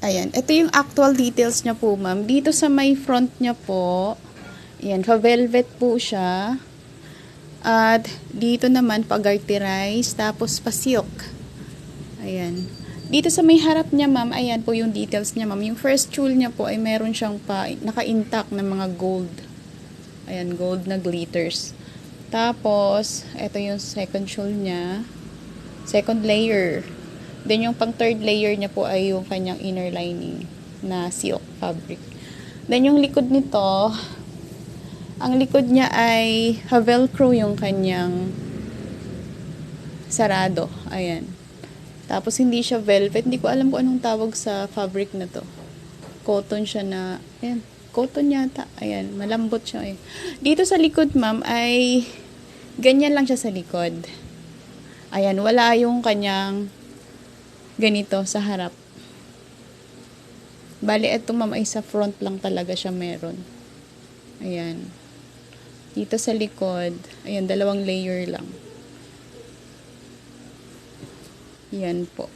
Ayan, ito yung actual details niya po, ma'am. Dito sa may front niya po, ayan, pa-velvet po siya. At dito naman, pa-garterize, tapos pa-silk. Ayan. Dito sa may harap niya, ma'am, ayan po yung details niya, ma'am. Yung first tulle niya po ay meron siyang naka-intact na mga gold. Ayan, gold na glitters. Tapos, ito yung second tulle niya. Second layer. Then, yung pang third layer niya po ay yung kanyang inner lining na silk fabric. Then, yung likod nito, ang likod niya ay velcro yung kanyang sarado. Ayan. Tapos, hindi siya velvet. Hindi ko alam kung anong tawag sa fabric na to. Cotton siya na, ayan, cotton yata. Ayan, malambot siya. Ayan. Dito sa likod, ma'am, ay ganyan lang siya sa likod. Ayan, wala yung kanyang ganito sa harap. Bali, ito ma'am ay sa front lang talaga siya meron. Ayan. Dito sa likod, ayan, dalawang layer lang. Yan po.